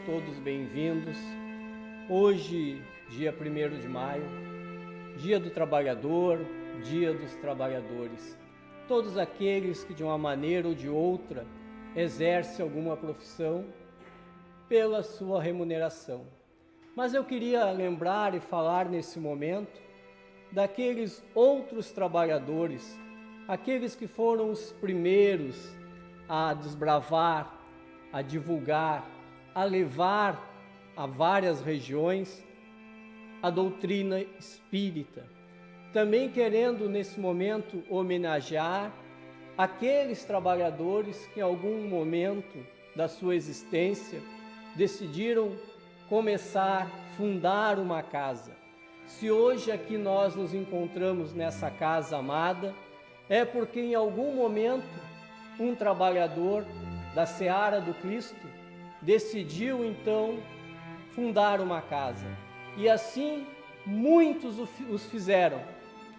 todos bem-vindos. Hoje, dia 1º de maio, dia do trabalhador, dia dos trabalhadores. Todos aqueles que de uma maneira ou de outra exercem alguma profissão pela sua remuneração. Mas eu queria lembrar e falar nesse momento daqueles outros trabalhadores, aqueles que foram os primeiros a desbravar, a divulgar, a levar a várias regiões a doutrina espírita. Também querendo nesse momento homenagear aqueles trabalhadores que em algum momento da sua existência decidiram começar, fundar uma casa. Se hoje aqui nós nos encontramos nessa casa amada, é porque em algum momento um trabalhador da seara do Cristo decidiu então fundar uma casa. E assim muitos os fizeram,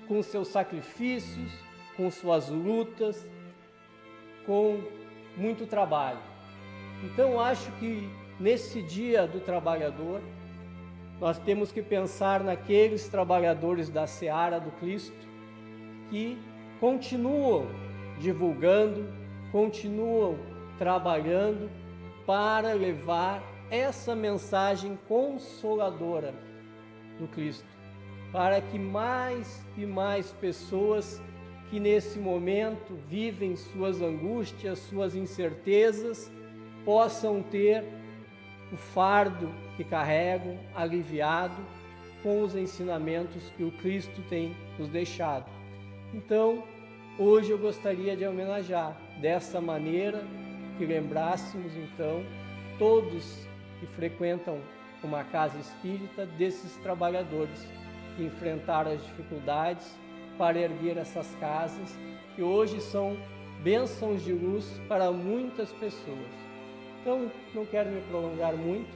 com seus sacrifícios, com suas lutas, com muito trabalho. Então acho que nesse dia do trabalhador, nós temos que pensar naqueles trabalhadores da seara do Cristo que continuam divulgando, continuam trabalhando para levar essa mensagem consoladora do Cristo, para que mais e mais pessoas que nesse momento vivem suas angústias, suas incertezas, possam ter o fardo que carregam aliviado com os ensinamentos que o Cristo tem nos deixado. Então, hoje eu gostaria de homenagear dessa maneira, que lembrássemos então todos que frequentam uma casa espírita, desses trabalhadores que enfrentaram as dificuldades para erguer essas casas, que hoje são bênçãos de luz para muitas pessoas. Então, não quero me prolongar muito,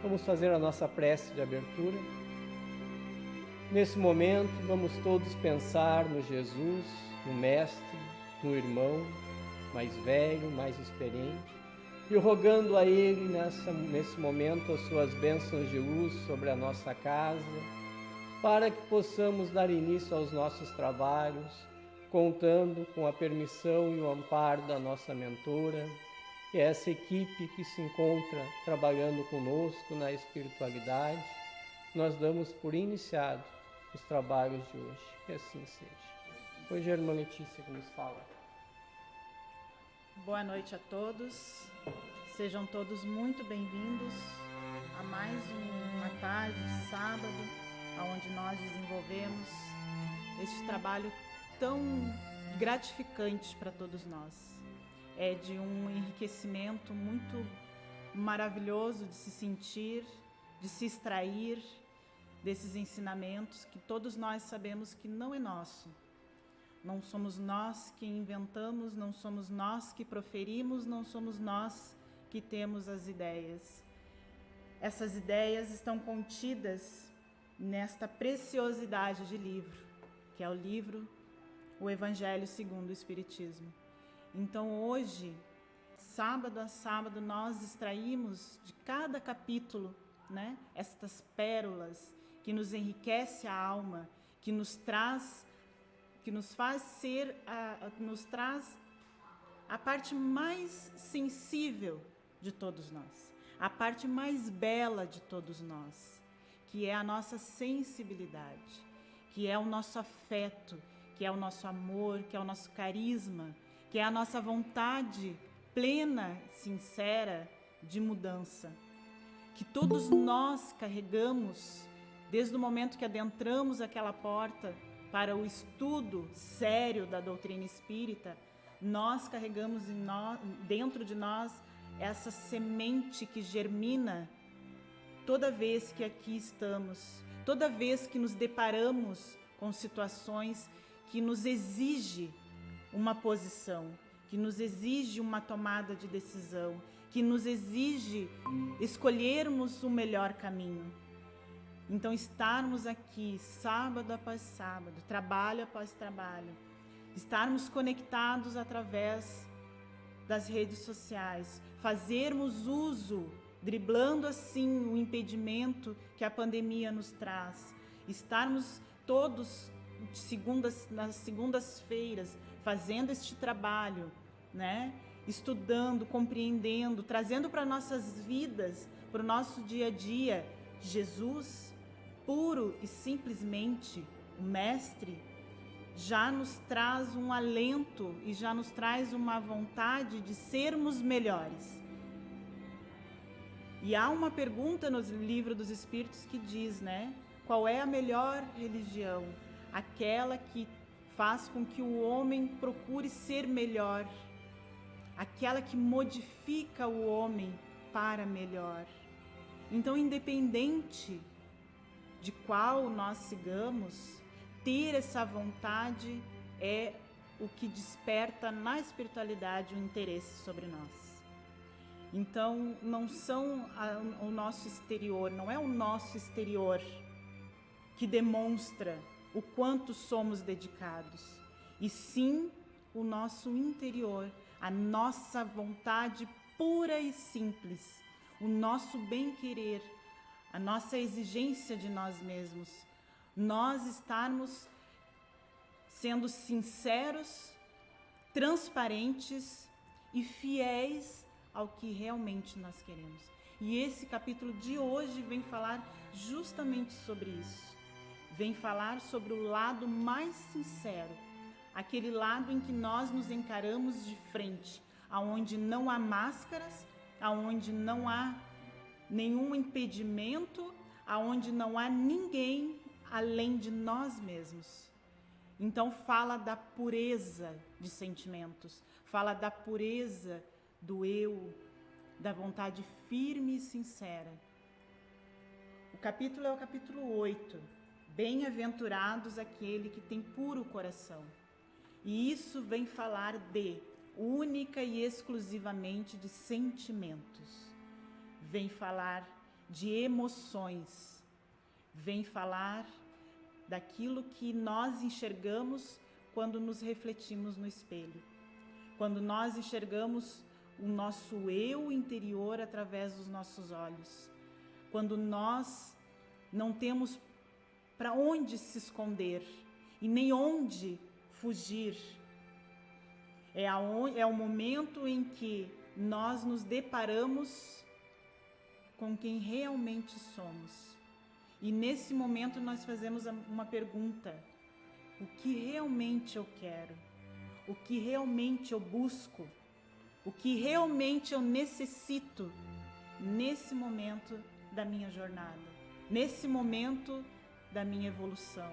vamos fazer a nossa prece de abertura. Nesse momento, vamos todos pensar no Jesus, no Mestre, no irmão mais velho, mais experiente, e rogando a Ele nesse momento as suas bênçãos de luz sobre a nossa casa, para que possamos dar início aos nossos trabalhos, contando com a permissão e o amparo da nossa mentora, e essa equipe que se encontra trabalhando conosco na espiritualidade. Nós damos por iniciado os trabalhos de hoje, que assim seja. Hoje é a irmã Letícia que nos fala. Boa noite a todos, sejam todos muito bem-vindos a mais uma tarde de sábado, onde nós desenvolvemos este trabalho tão gratificante para todos nós. É de um enriquecimento muito maravilhoso de se sentir, de se extrair desses ensinamentos que todos nós sabemos que não é nosso. Não somos nós que inventamos, não somos nós que proferimos, não somos nós que temos as ideias. Essas ideias estão contidas nesta preciosidade de livro, que é o livro O Evangelho segundo o Espiritismo. Então hoje, sábado a sábado, nós extraímos de cada capítulo, estas pérolas que nos enriquece a alma, que nos traz a parte mais sensível de todos nós, a parte mais bela de todos nós, que é a nossa sensibilidade, que é o nosso afeto, que é o nosso amor, que é o nosso carisma, que é a nossa vontade plena, sincera de mudança, que todos nós carregamos desde o momento que adentramos aquela porta para o estudo sério da doutrina espírita. Nós carregamos dentro de nós essa semente que germina toda vez que aqui estamos, toda vez que nos deparamos com situações que nos exige uma posição, que nos exige uma tomada de decisão, que nos exige escolhermos o melhor caminho. Então, estarmos aqui sábado após sábado, trabalho após trabalho, estarmos conectados através das redes sociais, fazermos uso driblando assim o impedimento que a pandemia nos traz, estarmos todos nas segundas-feiras fazendo este trabalho, né? Estudando, compreendendo, trazendo para nossas vidas, para o nosso dia a dia, Jesus, puro e simplesmente o Mestre, já nos traz um alento e já nos traz uma vontade de sermos melhores. E há uma pergunta no Livro dos Espíritos que diz, né? Qual é a melhor religião? Aquela que faz com que o homem procure ser melhor. Aquela que modifica o homem para melhor. Então, independente de qual nós sigamos, ter essa vontade é o que desperta na espiritualidade o interesse sobre nós. Então, não são o nosso exterior, não é o nosso exterior que demonstra o quanto somos dedicados, e sim o nosso interior, a nossa vontade pura e simples, o nosso bem-querer, a nossa exigência de nós mesmos, nós estarmos sendo sinceros, transparentes e fiéis ao que realmente nós queremos. E esse capítulo de hoje vem falar justamente sobre isso. Vem falar sobre o lado mais sincero, aquele lado em que nós nos encaramos de frente, aonde não há máscaras, aonde não há nenhum impedimento, aonde não há ninguém além de nós mesmos. Então fala da pureza de sentimentos, fala da pureza do eu, da vontade firme e sincera. O capítulo é o capítulo 8. Bem-aventurados aquele que tem puro coração. E isso vem falar de, única e exclusivamente, de sentimentos. Vem falar de emoções. Vem falar daquilo que nós enxergamos quando nos refletimos no espelho. Quando nós enxergamos o nosso eu interior através dos nossos olhos. Quando nós não temos para onde se esconder e nem onde fugir. É o momento em que nós nos deparamos com quem realmente somos. E nesse momento nós fazemos uma pergunta: o que realmente eu quero? O que realmente eu busco? O que realmente eu necessito nesse momento da minha jornada? Nesse momento da minha evolução?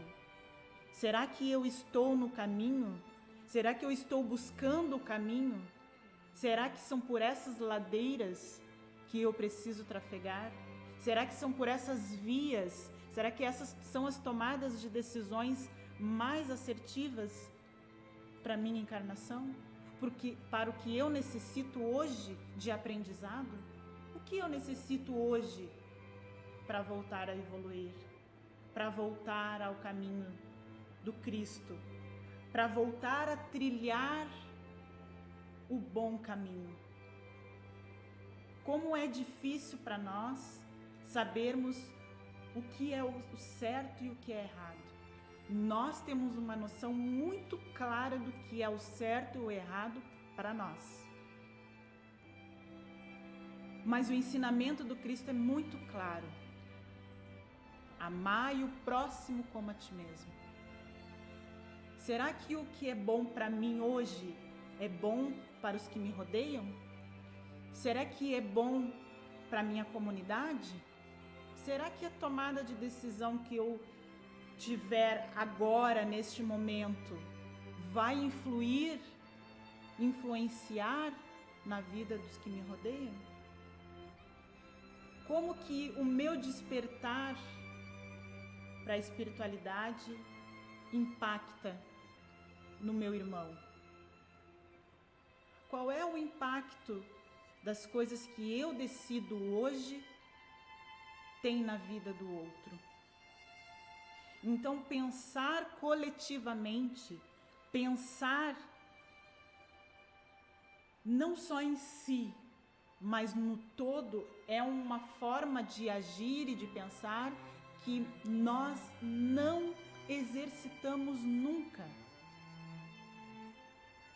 Será que eu estou no caminho? Será que eu estou buscando o caminho? Será que são por essas ladeiras que eu preciso trafegar? Será que são por essas vias? Será que essas são as tomadas de decisões mais assertivas para a minha encarnação? Porque para o que eu necessito hoje de aprendizado? O que eu necessito hoje para voltar a evoluir? Para voltar ao caminho do Cristo? Para voltar a trilhar o bom caminho? Como é difícil para nós sabermos o que é o certo e o que é errado. Nós temos uma noção muito clara do que é o certo e o errado para nós. Mas o ensinamento do Cristo é muito claro. Amai o próximo como a ti mesmo. Será que o que é bom para mim hoje é bom para os que me rodeiam? Será que é bom para a minha comunidade? Será que a tomada de decisão que eu tiver agora, neste momento, vai influenciar na vida dos que me rodeiam? Como que o meu despertar para a espiritualidade impacta no meu irmão? Qual é o impacto das coisas que eu decido hoje tem na vida do outro? Então, pensar coletivamente, pensar não só em si, mas no todo é uma forma de agir e de pensar que nós não exercitamos nunca.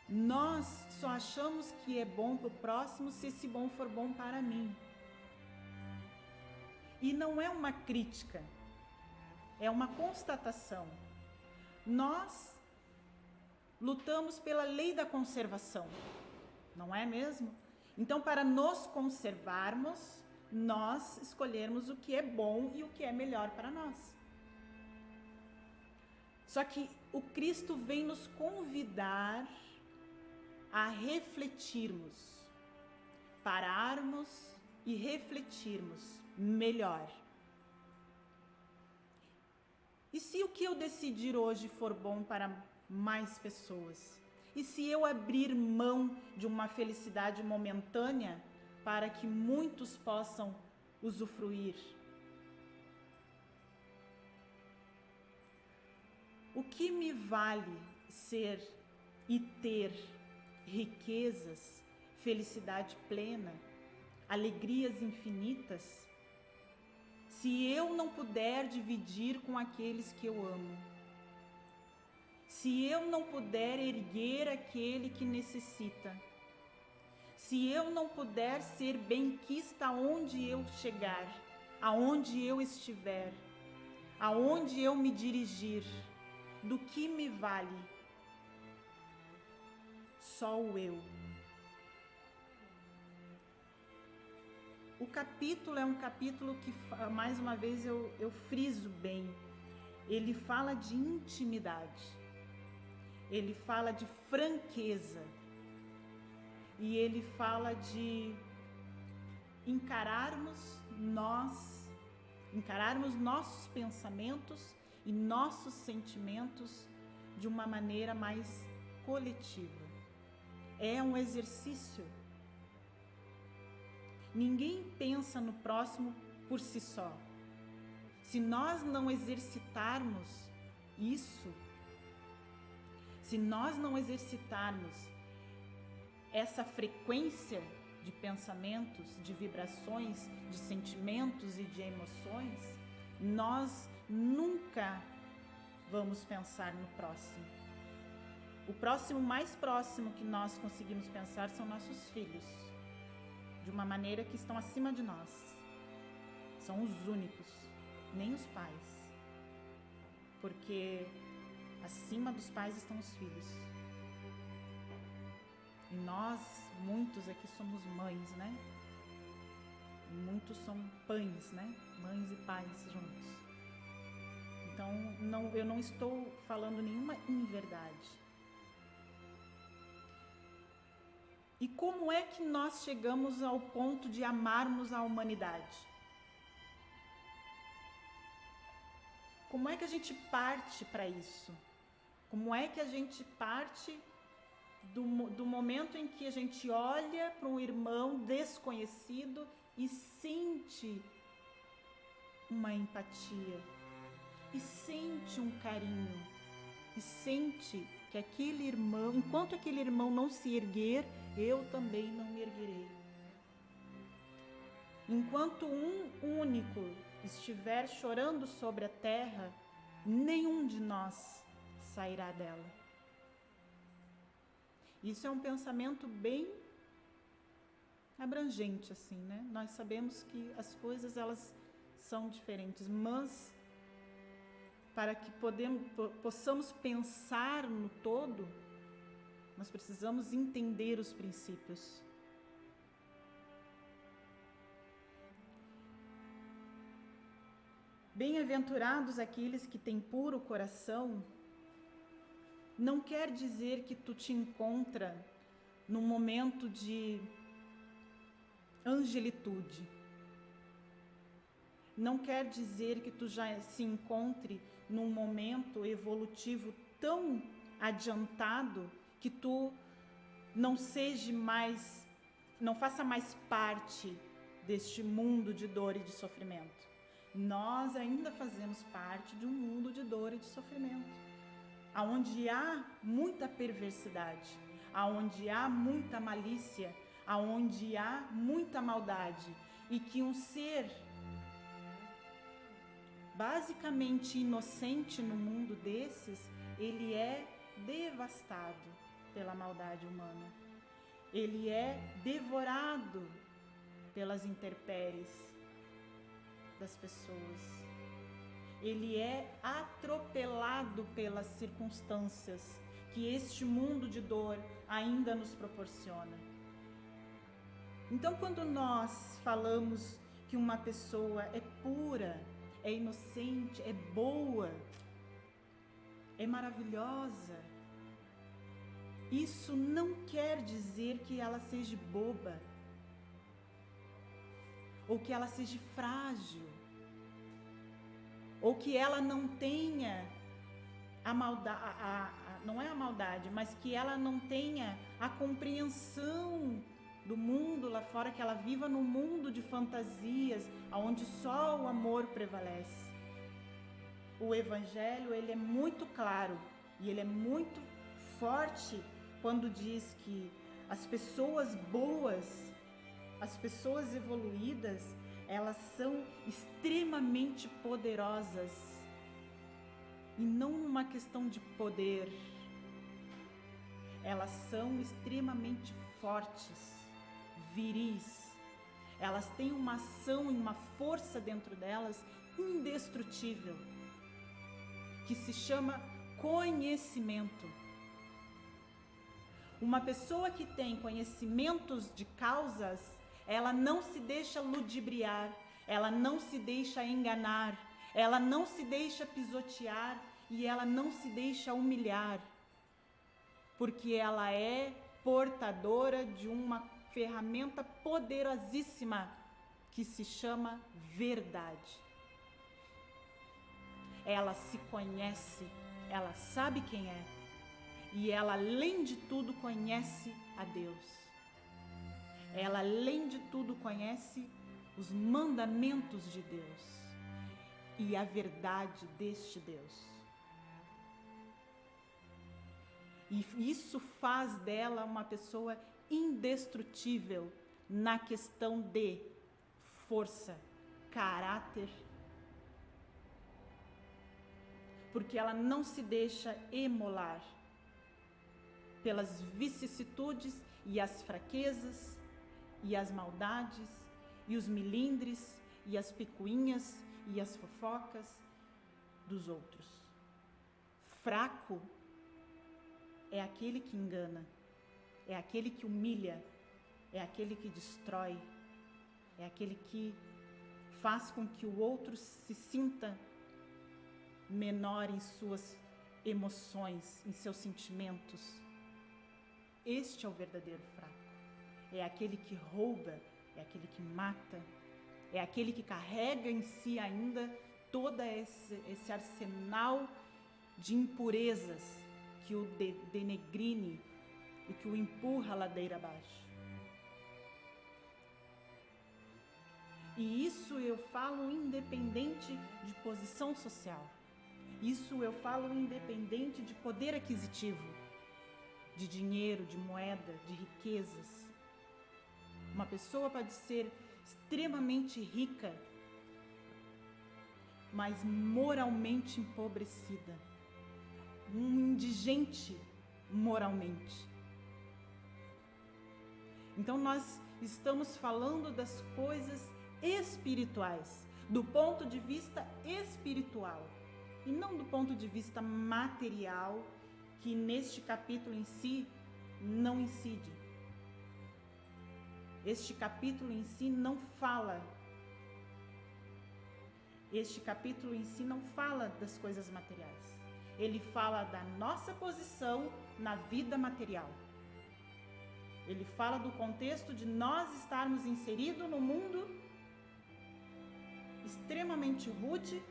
Nós só achamos que é bom para o próximo se esse bom for bom para mim. E não é uma crítica, é uma constatação. Nós lutamos pela lei da conservação, não é mesmo? Então, para nos conservarmos, nós escolhermos o que é bom e o que é melhor para nós. Só que o Cristo vem nos convidar a refletirmos, pararmos e refletirmos melhor. E se o que eu decidir hoje for bom para mais pessoas? E se eu abrir mão de uma felicidade momentânea para que muitos possam usufruir? O que me vale ser e ter riquezas, felicidade plena, alegrias infinitas, se eu não puder dividir com aqueles que eu amo? Se eu não puder erguer aquele que necessita? Se eu não puder ser benquista aonde eu chegar, aonde eu estiver, aonde eu me dirigir, do que me vale? Só o eu. O capítulo é um capítulo que, mais uma vez, eu friso bem. Ele fala de intimidade. Ele fala de franqueza. E ele fala de encararmos nossos pensamentos e nossos sentimentos de uma maneira mais coletiva. É um exercício. Ninguém pensa no próximo por si só. Se nós não exercitarmos isso, se nós não exercitarmos essa frequência de pensamentos, de vibrações, de sentimentos e de emoções, nós nunca vamos pensar no próximo. O próximo mais próximo que nós conseguimos pensar são nossos filhos, de uma maneira que estão acima de nós. São os únicos, nem os pais, porque acima dos pais estão os filhos. E nós, muitos aqui somos mães, né? E muitos são pães, né? Mães e pais juntos. Então, eu não estou falando nenhuma inverdade. E como é que nós chegamos ao ponto de amarmos a humanidade? Como é que a gente parte para isso? Como é que a gente parte do momento em que a gente olha para um irmão desconhecido e sente uma empatia, e sente um carinho, e sente que aquele irmão, enquanto aquele irmão não se erguer, eu também não me erguerei. Enquanto um único estiver chorando sobre a terra, nenhum de nós sairá dela. Isso é um pensamento bem abrangente, assim, né? Nós sabemos que as coisas, elas são diferentes, mas para que possamos pensar no todo, nós precisamos entender os princípios. Bem-aventurados aqueles que têm puro coração, não quer dizer que tu te encontra num momento de angelitude. Não quer dizer que tu já se encontre num momento evolutivo tão adiantado que tu não faça mais parte deste mundo de dor e de sofrimento. Nós ainda fazemos parte de um mundo de dor e de sofrimento, aonde há muita perversidade, aonde há muita malícia, aonde há muita maldade e que um ser basicamente inocente no mundo desses, ele é devastado pela maldade humana. Ele é devorado pelas intempéries das pessoas. Ele é atropelado pelas circunstâncias que este mundo de dor ainda nos proporciona. Então, quando nós falamos que uma pessoa é pura, é inocente, é boa, é maravilhosa, isso não quer dizer que ela seja boba ou que ela seja frágil, ou que ela não tenha a maldade, não é a maldade, mas que ela não tenha a compreensão do mundo lá fora, que ela viva num mundo de fantasias, onde só o amor prevalece. O Evangelho, ele é muito claro e ele é muito forte quando diz que as pessoas boas, as pessoas evoluídas, elas são extremamente poderosas e não uma questão de poder. Elas são extremamente fortes, viris. Elas têm uma ação e uma força dentro delas indestrutível, que se chama conhecimento. Uma pessoa que tem conhecimentos de causas, ela não se deixa ludibriar, ela não se deixa enganar, ela não se deixa pisotear e ela não se deixa humilhar, porque ela é portadora de uma ferramenta poderosíssima que se chama verdade. Ela se conhece, ela sabe quem é e ela, além de tudo, conhece a Deus. Ela, além de tudo, conhece os mandamentos de Deus e a verdade deste Deus. E isso faz dela uma pessoa indestrutível na questão de força, caráter, porque ela não se deixa emolar pelas vicissitudes e as fraquezas e as maldades e os milindres e as picuinhas e as fofocas dos outros. Fraco é aquele que engana, é aquele que humilha, é aquele que destrói, é aquele que faz com que o outro se sinta menor em suas emoções, em seus sentimentos. Este é o verdadeiro fraco. É aquele que rouba, é aquele que mata, é aquele que carrega em si ainda todo esse arsenal de impurezas que o denegrine e que o empurra a ladeira abaixo. E isso eu falo independente de posição social. Isso eu falo independente de poder aquisitivo, de dinheiro, de moeda, de riquezas. Uma pessoa pode ser extremamente rica, mas moralmente empobrecida. Um indigente moralmente. Então nós estamos falando das coisas espirituais, do ponto de vista espiritual, e não do ponto de vista material, que neste capítulo em si não incide. Este capítulo em si não fala. Este capítulo em si não fala das coisas materiais. Ele fala da nossa posição na vida material. Ele fala do contexto de nós estarmos inseridos no mundo extremamente rude,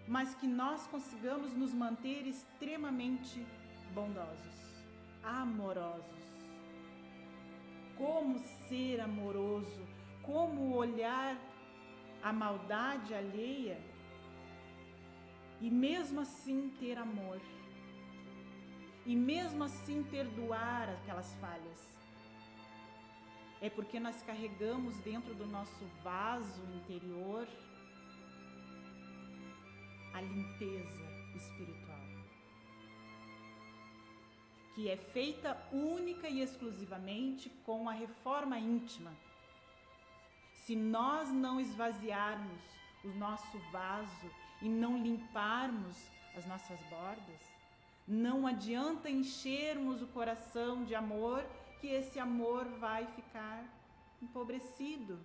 mas que nós consigamos nos manter extremamente bondosos, amorosos. Como ser amoroso, como olhar a maldade alheia e mesmo assim ter amor. e mesmo assim perdoar aquelas falhas. É porque nós carregamos dentro do nosso vaso interior a limpeza espiritual, que é feita única e exclusivamente com a reforma íntima. Se nós não esvaziarmos o nosso vaso e não limparmos as nossas bordas, não adianta enchermos o coração de amor, que esse amor vai ficar empobrecido,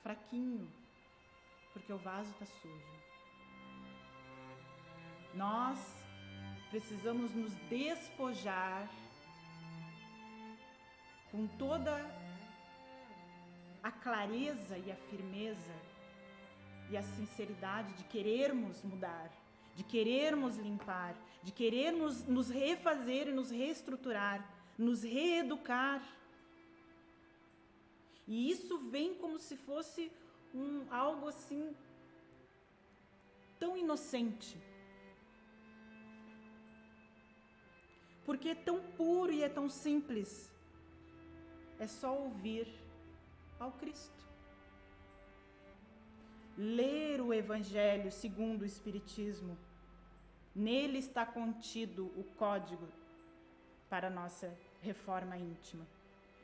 fraquinho, porque o vaso está sujo. Nós precisamos nos despojar com toda a clareza e a firmeza e a sinceridade de querermos mudar, de querermos limpar, de querermos nos refazer e nos reestruturar, nos reeducar. E isso vem como se fosse algo assim tão inocente, porque é tão puro e é tão simples. É só ouvir ao Cristo. Ler o Evangelho segundo o Espiritismo. Nele está contido o código para a nossa reforma íntima.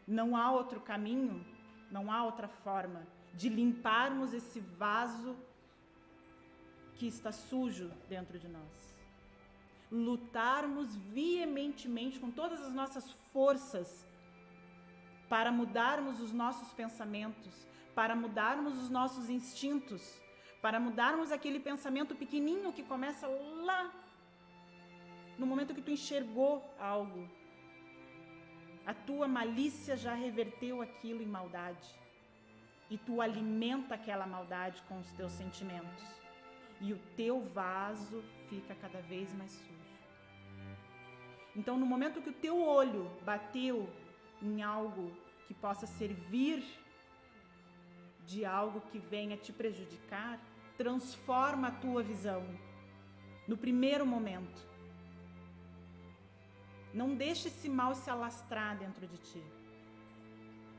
Não há outro caminho, não há outra forma de limparmos esse vaso que está sujo dentro de nós. Lutarmos veementemente com todas as nossas forças para mudarmos os nossos pensamentos, para mudarmos os nossos instintos, para mudarmos aquele pensamento pequenininho que começa lá, no momento que tu enxergou algo. A tua malícia já reverteu aquilo em maldade, e tu alimenta aquela maldade com os teus sentimentos, e o teu vaso fica cada vez mais sujo. Então, no momento que o teu olho bateu em algo que possa servir de algo que venha te prejudicar, transforma a tua visão no primeiro momento. Não deixe esse mal se alastrar dentro de ti.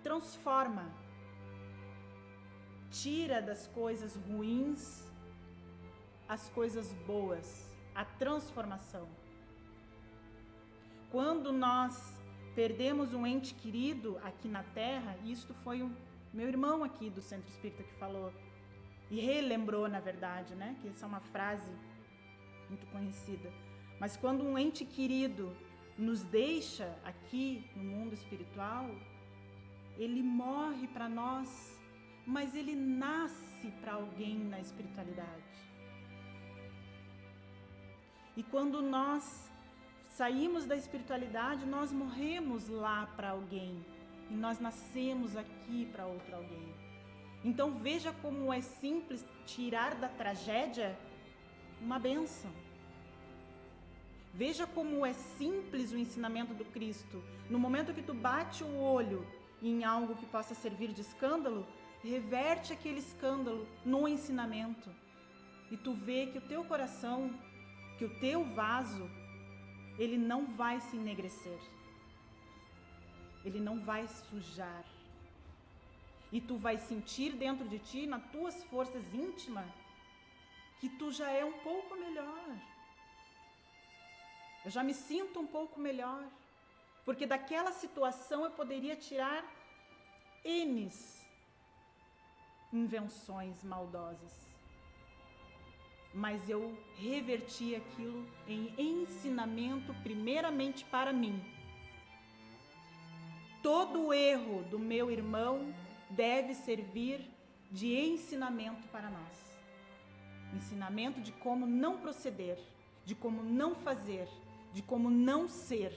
Transforma. Tira das coisas ruins as coisas boas, a transformação. Quando nós perdemos um ente querido aqui na Terra, e isto foi o meu irmão aqui do Centro Espírita que falou, e relembrou, na verdade, né? Que essa é uma frase muito conhecida. Mas quando um ente querido nos deixa aqui no mundo espiritual, ele morre para nós, mas ele nasce para alguém na espiritualidade. E quando nós saímos da espiritualidade, nós morremos lá para alguém e nós nascemos aqui para outro alguém. Então veja como é simples tirar da tragédia uma bênção. Veja como é simples o ensinamento do Cristo. No momento que tu bate o olho em algo que possa servir de escândalo, reverte aquele escândalo no ensinamento. E tu vê que o teu coração, que o teu vaso, ele não vai se enegrecer. Ele não vai sujar. E tu vai sentir dentro de ti, nas tuas forças íntimas, que tu já é um pouco melhor. Eu já me sinto um pouco melhor. Porque daquela situação eu poderia tirar N invenções maldosas. Mas eu reverti aquilo em ensinamento primeiramente para mim. Todo erro do meu irmão deve servir de ensinamento para nós. Ensinamento de como não proceder, de como não fazer, de como não ser.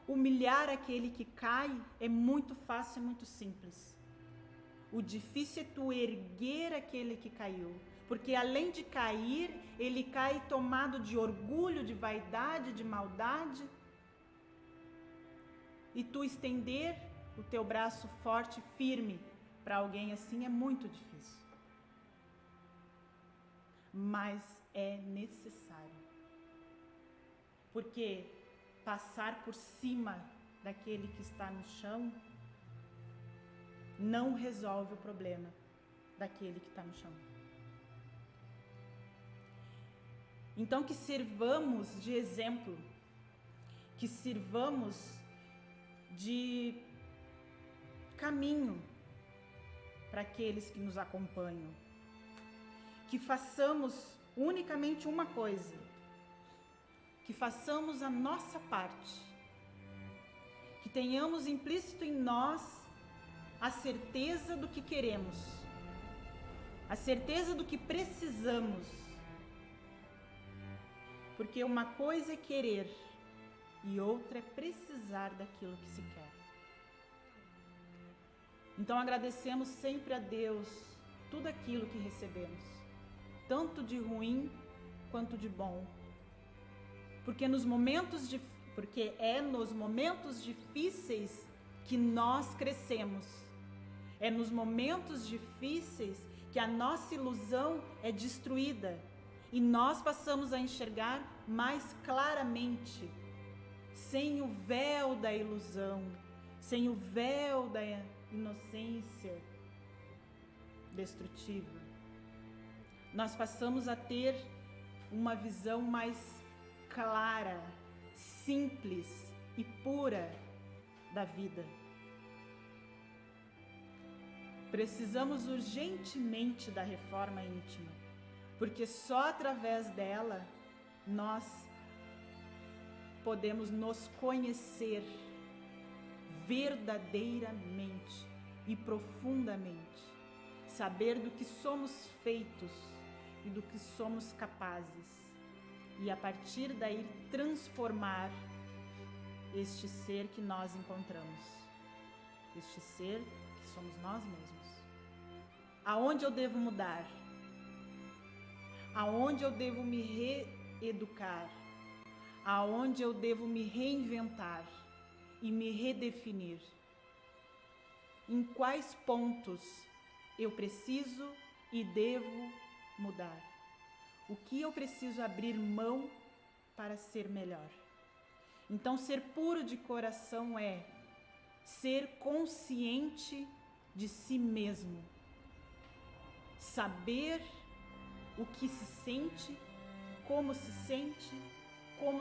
Humilhar aquele que cai é muito fácil e muito simples. O difícil é tu erguer aquele que caiu, porque além de cair, ele cai tomado de orgulho, de vaidade, de maldade. E tu estender o teu braço forte e firme para alguém assim é muito difícil. Mas é necessário. porque passar por cima daquele que está no chão não resolve o problema daquele que está no chão. Então, que sirvamos de exemplo, que sirvamos de caminho para aqueles que nos acompanham, que façamos unicamente uma coisa, que façamos a nossa parte, que tenhamos implícito em nós a certeza do que queremos, a certeza do que precisamos, porque uma coisa é querer e outra é precisar daquilo que se quer. Então agradecemos sempre a Deus tudo aquilo que recebemos, tanto de ruim quanto de bom, porque é nos momentos difíceis que nós crescemos, é nos momentos difíceis que a nossa ilusão é destruída e nós passamos a enxergar mais claramente, sem o véu da ilusão, sem o véu da inocência destrutiva. Nós passamos a ter uma visão mais clara, simples e pura da vida. Precisamos urgentemente da reforma íntima, porque só através dela nós podemos nos conhecer verdadeiramente e profundamente, saber do que somos feitos e do que somos capazes, e a partir daí transformar este ser que nós encontramos, este ser que somos nós mesmos. Aonde eu devo mudar? Aonde eu devo me reeducar? Aonde eu devo me reinventar e me redefinir? Em quais pontos eu preciso e devo mudar? O que eu preciso abrir mão para ser melhor? Então, ser puro de coração é ser consciente de si mesmo, saber o que se sente, como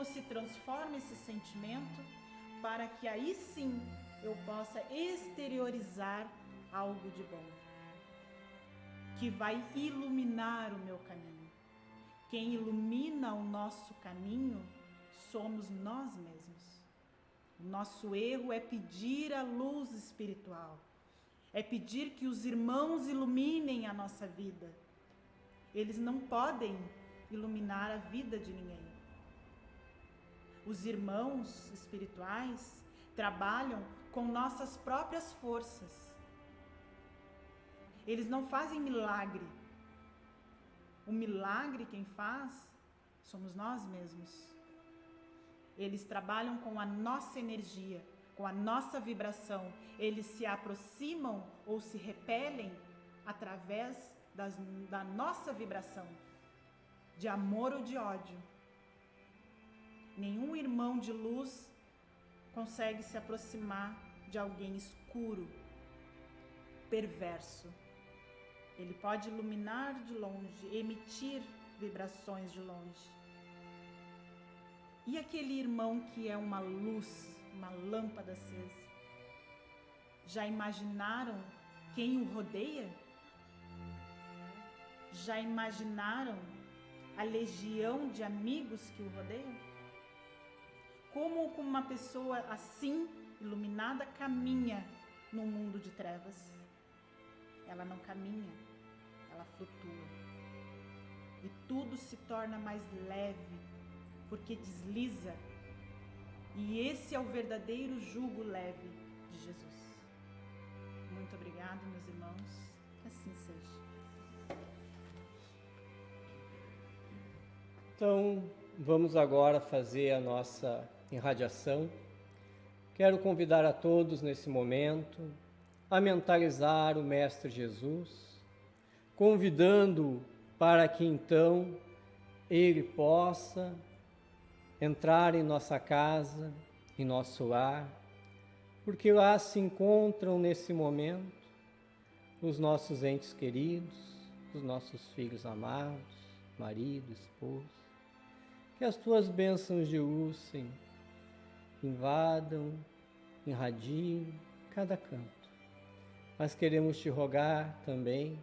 se transforma esse sentimento, para que aí sim eu possa exteriorizar algo de bom, que vai iluminar o meu caminho. Quem ilumina o nosso caminho somos nós mesmos. O nosso erro é pedir a luz espiritual, é pedir que os irmãos iluminem a nossa vida. Eles não podem iluminar a vida de ninguém. Os irmãos espirituais trabalham com nossas próprias forças. Eles não fazem milagre. O milagre quem faz somos nós mesmos. Eles trabalham com a nossa energia, com a nossa vibração. Eles se aproximam ou se repelem através da nossa vibração, de amor ou de ódio. Nenhum irmão de luz consegue se aproximar de alguém escuro, perverso. Ele pode iluminar de longe, emitir vibrações de longe. E aquele irmão que é uma luz, uma lâmpada acesa? Já imaginaram quem o rodeia? Já imaginaram a legião de amigos que o rodeiam? Como uma pessoa assim, iluminada, caminha num mundo de trevas? Ela não caminha, ela flutua. E tudo se torna mais leve, porque desliza. E esse é o verdadeiro jugo leve de Jesus. Muito obrigado, meus irmãos. Que assim seja. Então, vamos agora fazer a nossa irradiação. Quero convidar a todos nesse momento a mentalizar o Mestre Jesus, convidando para que então ele possa entrar em nossa casa, em nosso lar, porque lá se encontram nesse momento os nossos entes queridos, os nossos filhos amados, marido, esposa. Que as tuas bênçãos de luz, Senhor, invadam, irradiem cada canto. Mas queremos te rogar também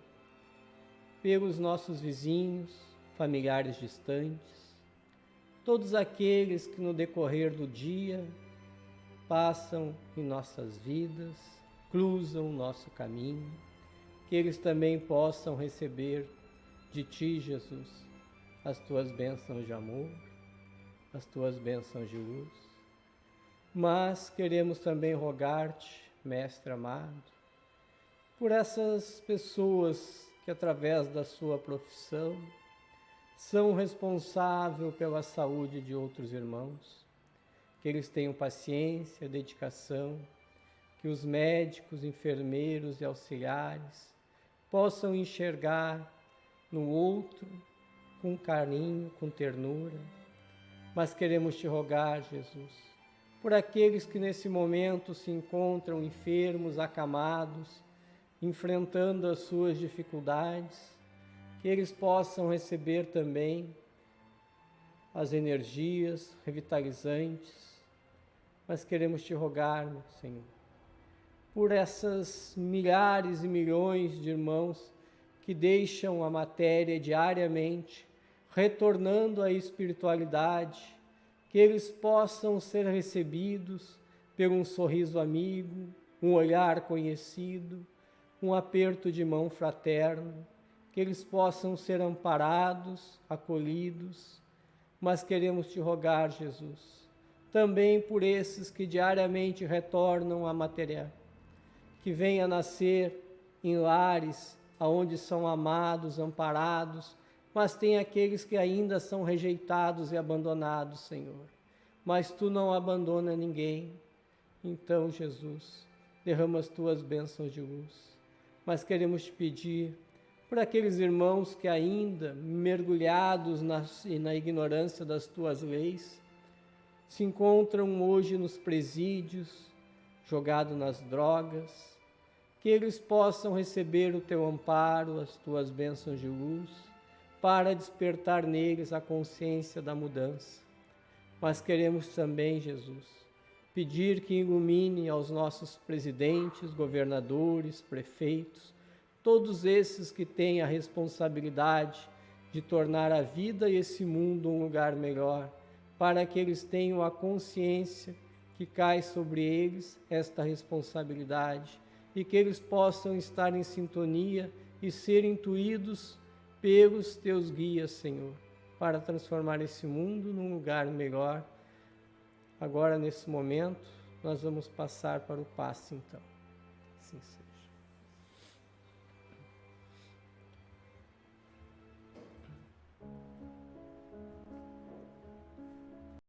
pelos nossos vizinhos, familiares distantes, todos aqueles que no decorrer do dia passam em nossas vidas, cruzam o nosso caminho, que eles também possam receber de ti, Jesus, as tuas bênçãos de amor, as tuas bênçãos de luz. Mas queremos também rogar-te, Mestre amado, por essas pessoas que através da sua profissão são responsáveis pela saúde de outros irmãos, que eles tenham paciência, dedicação, que os médicos, enfermeiros e auxiliares possam enxergar no outro com carinho, com ternura. Mas queremos te rogar, Jesus, por aqueles que nesse momento se encontram enfermos, acamados, enfrentando as suas dificuldades, que eles possam receber também as energias revitalizantes. Mas queremos te rogar, meu Senhor, por essas milhares e milhões de irmãos que deixam a matéria diariamente, retornando à espiritualidade, que eles possam ser recebidos por um sorriso amigo, um olhar conhecido, um aperto de mão fraterno, que eles possam ser amparados, acolhidos. Mas queremos te rogar, Jesus, também por esses que diariamente retornam à matéria, que venha nascer em lares onde são amados, amparados, mas tem aqueles que ainda são rejeitados e abandonados, Senhor. Mas tu não abandona ninguém. Então, Jesus, derrama as tuas bênçãos de luz. Mas queremos te pedir por aqueles irmãos que ainda, mergulhados na ignorância das tuas leis, se encontram hoje nos presídios, jogados nas drogas, que eles possam receber o teu amparo, as tuas bênçãos de luz, para despertar neles a consciência da mudança. Mas queremos também, Jesus, pedir que ilumine aos nossos presidentes, governadores, prefeitos, todos esses que têm a responsabilidade de tornar a vida e esse mundo um lugar melhor, para que eles tenham a consciência que cai sobre eles esta responsabilidade e que eles possam estar em sintonia e ser intuídos pelos teus guias, Senhor, para transformar esse mundo num lugar melhor. Agora, nesse momento, nós vamos passar para o passe, então. Assim seja.